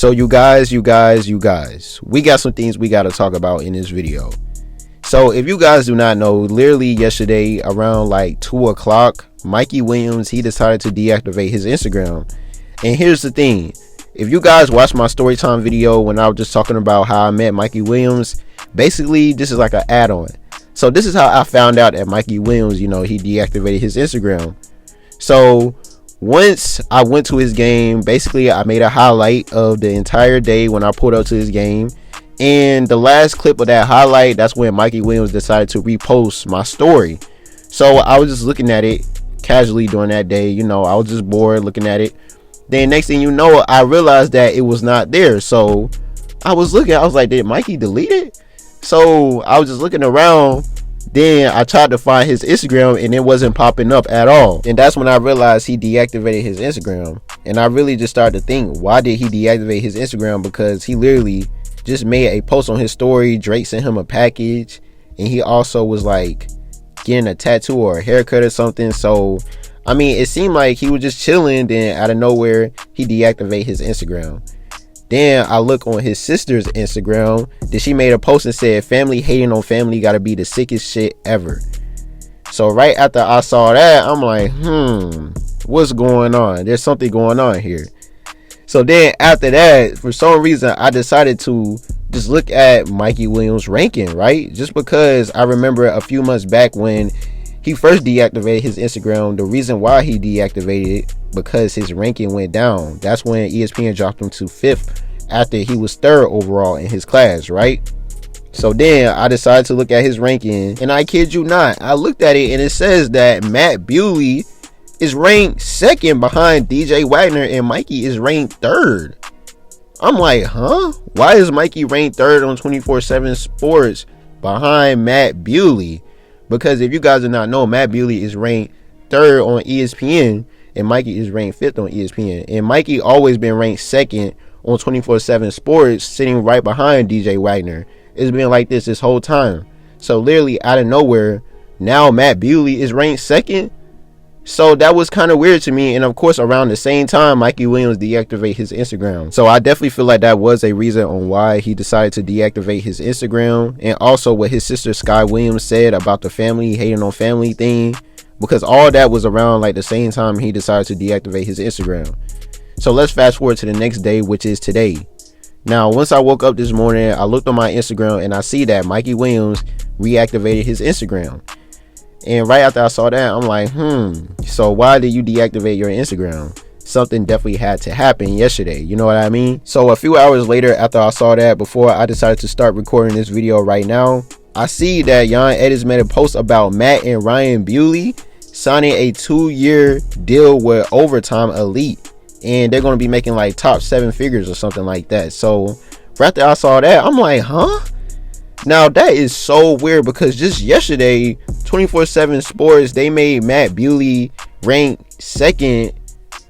So you guys, we got some things we got to talk about in this video. So if you guys do not know, literally yesterday around like 2 o'clock, Mikey Williams, he decided to deactivate his Instagram. And here's the thing. If you guys watched my story time video when I was just talking about how I met Mikey Williams, basically this is like an add-on. So this is how I found out that Mikey Williams, he deactivated his Instagram. So once I went to his game, basically I made a highlight of the entire day when I pulled up to his game. And the last clip of that highlight, that's when Mikey Williams decided to repost my story. So I was just looking at it casually during that day. I was just bored looking at it. Then next thing you know, I realized that it was not there. So I was like, did Mikey delete it? So I was just looking around. Then I tried to find his Instagram and it wasn't popping up at all. And that's when I realized he deactivated his Instagram. And I really just started to think, why did he deactivate his Instagram? Because he literally just made a post on his story. Drake sent him a package. And he also was like getting a tattoo or a haircut or something. So, I mean, it seemed like he was just chilling. Then out of nowhere, he deactivated his Instagram. Then I look on his sister's Instagram. Then she made a post and said, family hating on family gotta be the sickest shit ever. So right after I saw that, I'm like, what's going on? There's something going on here. So then after that, for some reason, I decided to just look at Mikey Williams' ranking, right? Just because I remember a few months back when he first deactivated his Instagram, the reason why he deactivated it, because his ranking went down. That's when ESPN dropped him to 5th after he was 3rd overall in his class, right? So then I decided to look at his ranking, and I kid you not, I looked at it and it says that Matt Bewley is ranked 2nd behind DJ Wagner and Mikey is ranked 3rd. I'm like, huh? Why is Mikey ranked 3rd on 24/7 Sports behind Matt Bewley? Because if you guys do not know, Matt Bewley is ranked 3rd on ESPN and Mikey is ranked 5th on ESPN. And Mikey always been ranked 2nd on 24/7 Sports, sitting right behind DJ Wagner. It's been like this whole time. So literally out of nowhere, now Matt Bewley is ranked 2nd. So that was kind of weird to me. And of course, around the same time, Mikey Williams deactivated his Instagram. So I definitely feel like that was a reason on why he decided to deactivate his Instagram. And also what his sister Sky Williams said about the family hating on family thing. Because all that was around like the same time he decided to deactivate his Instagram. So let's fast forward to the next day, which is today. Now, once I woke up this morning, I looked on my Instagram and I see that Mikey Williams reactivated his Instagram. And right after I saw that, I'm like, so why did you deactivate your Instagram? Something definitely had to happen yesterday. You know what I mean? So a few hours later after I saw that, before I decided to start recording this video right now, I see that Yon Edis made a post about Matt and Ryan Bewley signing a 2-year deal with Overtime Elite. And they're going to be making like top 7 figures or something like that. So right after I saw that, I'm like, huh? Now that is so weird because just yesterday 24/7 Sports, they made Matt Bewley rank 2nd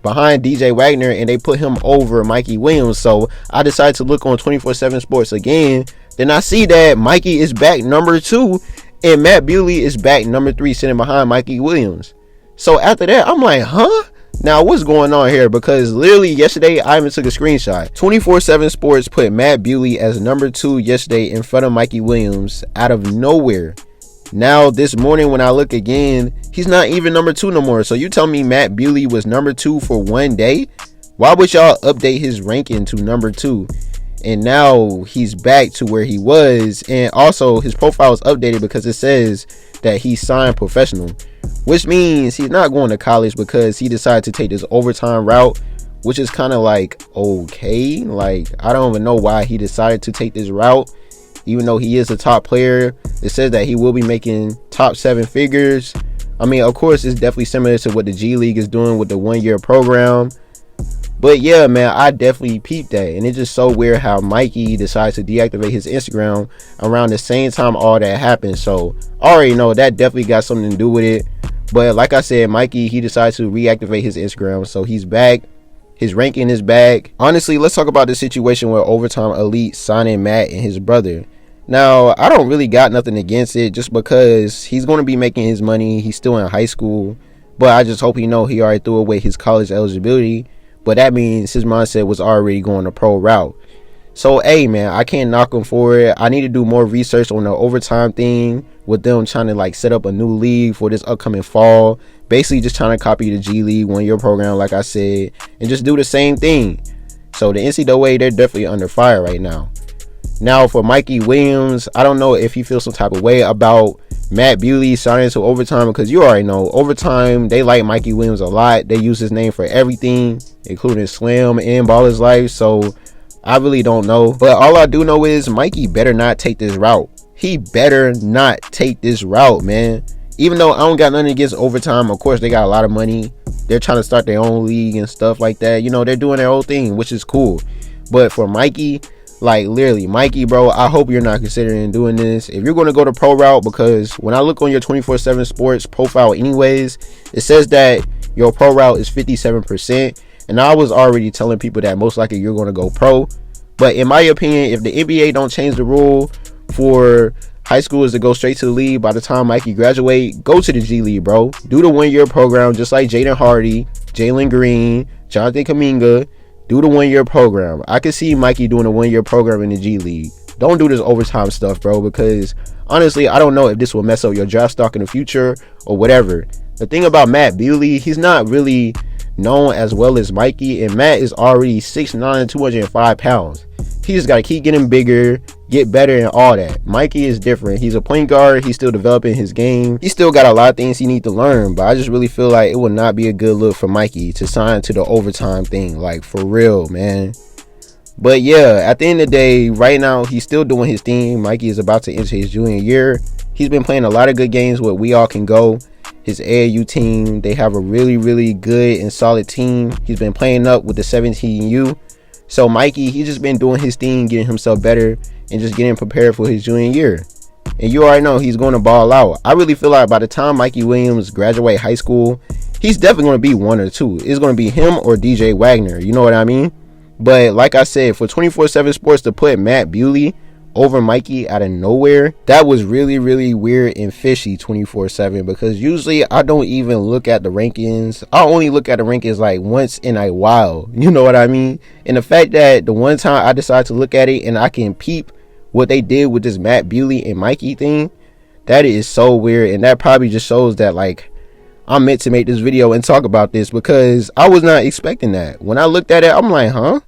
behind DJ Wagner and they put him over Mikey Williams. So I decided to look on 24/7 Sports again. Then I see that Mikey is back number 2 and Matt Bewley is back number 3 sitting behind Mikey Williams. So after that, I'm like, huh? Now what's going on here? Because literally yesterday I even took a screenshot. 24/7 Sports put Matt Bewley as number 2 yesterday in front of Mikey Williams out of nowhere. Now this morning when I look again, he's not even number 2 no more. So you tell me Matt Bewley was number 2 for one day? Why would y'all update his ranking to number 2? And now he's back to where he was. And also his profile is updated because it says that he signed professional, which means he's not going to college because he decided to take this overtime route, which is kind of like, okay, like I don't even know why he decided to take this route, even though he is a top player. It says that he will be making top 7 figures. I mean, of course, it's definitely similar to what the G League is doing with the 1-year program. But yeah, man, I definitely peeped that. And it's just so weird how Mikey decides to deactivate his Instagram around the same time all that happened. So I already know that definitely got something to do with it. But like I said, Mikey, he decided to reactivate his Instagram. So he's back. His ranking is back. Honestly, let's talk about the situation with Overtime Elite signing Matt and his brother. Now, I don't really got nothing against it just because he's going to be making his money. He's still in high school. But I just hope he already threw away his college eligibility. but that means his mindset was already going the pro route. So, hey, man, I can't knock him for it. I need to do more research on the overtime thing with them trying to like set up a new league for this upcoming fall. Basically, just trying to copy the G League 1 year program, like I said, and just do the same thing. So, the NCAA, they're definitely under fire right now. Now, for Mikey Williams, I don't know if he feels some type of way about Matt Bewley signing to Overtime, because you already know Overtime, they like Mikey Williams a lot. They use his name for everything, including Slam and Baller's Life. So, I really don't know, but all I do know is Mikey better not take this route. He better not take this route, man. Even though I don't got nothing against Overtime, of course they got a lot of money. They're trying to start their own league and stuff like that. You know, they're doing their whole thing, which is cool. But for Mikey, like literally, Mikey, bro, I hope you're not considering doing this. If you're going to go the pro route, because when I look on your 24/7 Sports profile anyways, it says that your pro route is 57%. And I was already telling people that most likely you're going to go pro. But in my opinion, if the NBA don't change the rule for high schoolers to go straight to the league by the time Mikey graduate, go to the G League, bro. Do the 1 year program just like Jaden Hardy, Jalen Green, Jonathan Kuminga. Do the 1 year program. I can see Mikey doing a 1 year program in the G League. Don't do this overtime stuff, bro, because honestly, I don't know if this will mess up your draft stock in the future or whatever. The thing about Matt Bewley, he's not really known as well as Mikey, and Matt is already 6'9", 205 pounds. He just got to keep getting bigger, get better, and all that. Mikey is different. He's a point guard. He's still developing his game. He still got a lot of things he needs to learn, but I just really feel like it would not be a good look for Mikey to sign to the overtime thing, like for real, man. But yeah, at the end of the day, right now, he's still doing his thing. Mikey is about to enter his junior year. He's been playing a lot of good games where we all can go. His AAU team, they have a really, really good and solid team. He's been playing up with the 17U. So Mikey, he's just been doing his thing, getting himself better, and just getting prepared for his junior year. And you already know he's going to ball out. I really feel like by the time Mikey Williams graduate high school, he's definitely going to be one or two. It's going to be him or DJ Wagner. You know what I mean? But like I said, for 24/7 Sports to put Matt Bewley over Mikey out of nowhere, that was really, really weird and fishy 24/7, because usually I don't even look at the rankings. I only look at the rankings like once in a while. You know what I mean? And the fact that the one time I decided to look at it and I can peep what they did with this Matt Bewley and Mikey thing, that is so weird. And that probably just shows that like I'm meant to make this video and talk about this, because I was not expecting that. When I looked at it, I'm like, huh?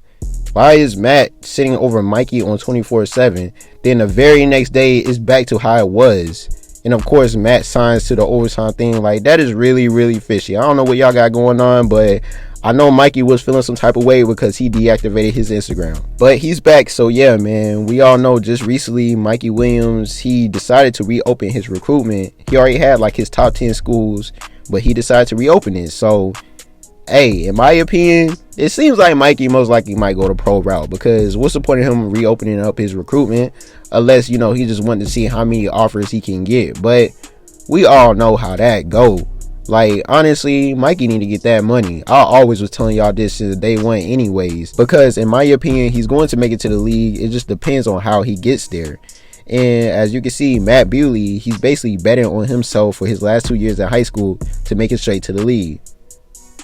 Why is Matt sitting over Mikey on 24/7? Then the very next day is back to how it was. And of course, Matt signs to the overtime thing. Like, that is really, really fishy. I don't know what y'all got going on, but I know Mikey was feeling some type of way because he deactivated his Instagram. But he's back. So yeah, man, we all know just recently Mikey Williams, he decided to reopen his recruitment. He already had like his top 10 schools, but he decided to reopen it. So hey, in my opinion, it seems like Mikey most likely might go the pro route, because what's the point of him reopening up his recruitment unless, you know, he just wanted to see how many offers he can get. But we all know how that go. Like, honestly, Mikey need to get that money. I always was telling y'all this since day one anyways, because in my opinion, he's going to make it to the league. It just depends on how he gets there. And as you can see, Matt Bewley, he's basically betting on himself for his last 2 years at high school to make it straight to the league.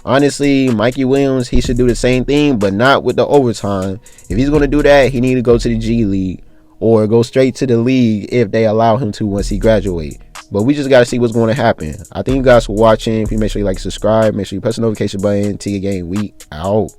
Honestly, Mikey Williams, he should do the same thing, but not with the overtime. If he's going to do that, he need to go to the G League or go straight to the league if they allow him to once he graduate. But we just got to see what's going to happen. I thank you guys for watching. Please make sure you like, subscribe, make sure you press the notification button. Tigger Gang, we out.